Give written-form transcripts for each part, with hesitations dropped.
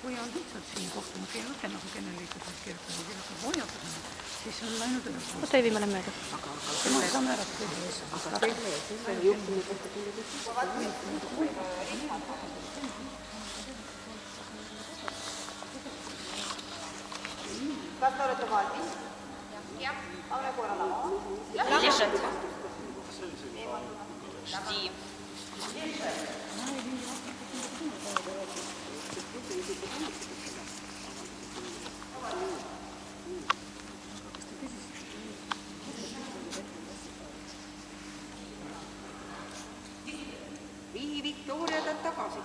kui on lihtsalt siin kohtunud ja õpe nagu kenneliikuses kirjutanud ja hoiatusena, siis on läinud üle. Oota, Eevi, ma olen mööda. Selle ka määratud üles. Kas te olete valmis? Jah. Pane koera lava. Лежит. Жди. Vii Victoria ta tagasi.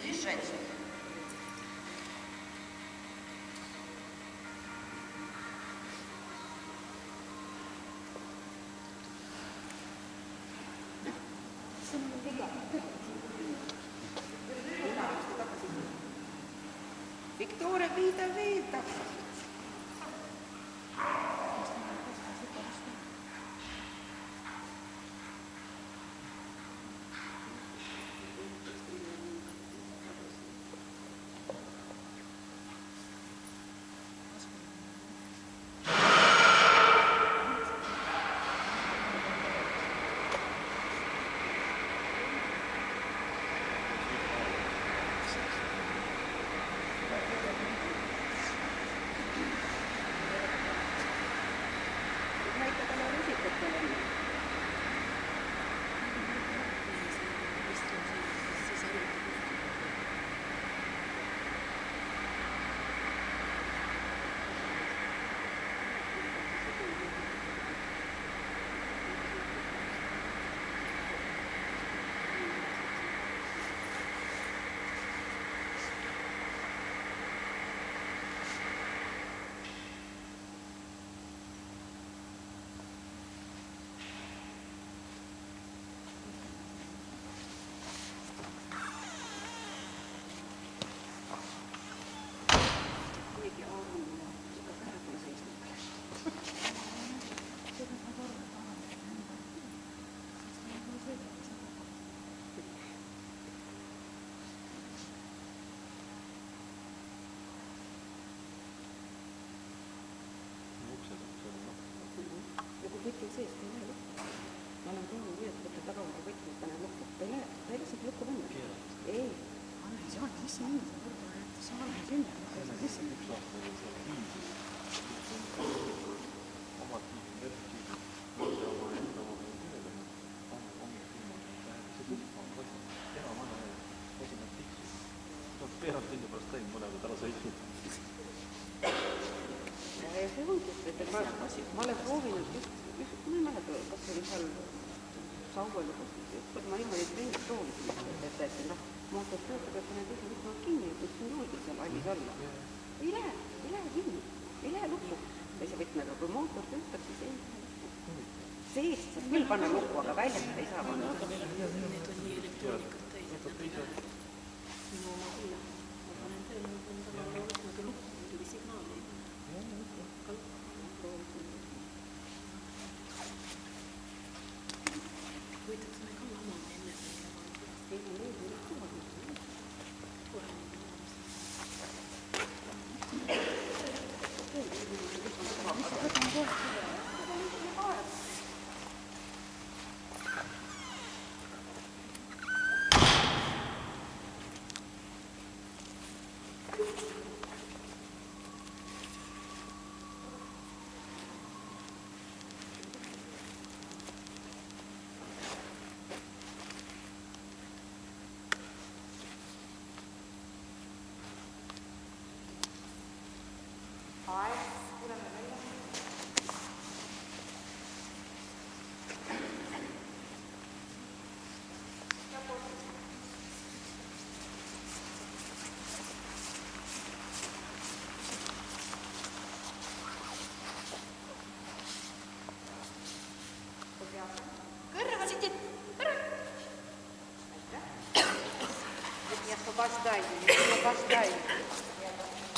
Лежать. Victoria, viida veel tagasi. võtme seest, ei lähe lukku. Ma olen proovinud nii, et võtta tagavara võtme, panen lukku. Ta ei lähe sealt lukku panna. Ei. Anna ei saa sisse minna, sa võrdle, et sa lähe sinna. Sa ei saa sisse minna. Omad tiivid, vertiivid, mõnda oma enda oma nimedega, omid filmad, see kõik on võtnud. Tema vana esimene tiksu. Peerad tunni pärast käib mõnega täna sõitnud. Ja see ongi, et ma olen proovinud just, ma ei mäleta, kas oli seal Sauel, kus ma niimoodi trendid proovisin, et mootor töötab, et need ise võtavad kinni, et mis on julged seal hallis olla. Ei lähe kinni, ei lähe lukku teise võtmega, kui mootor töötab, siis ei lähe lukku. Seest saab küll panna lukku, aga väljast ei saa panna. Need on nii elektroonikad täis, et minu oma küll, ma panen tööle, ma panen tagavara võtmega lukku, muidugi signaali. Võitakse me ka lama enne Ei,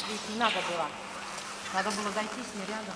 Ведь не надо было. Надо было дойти с ней рядом.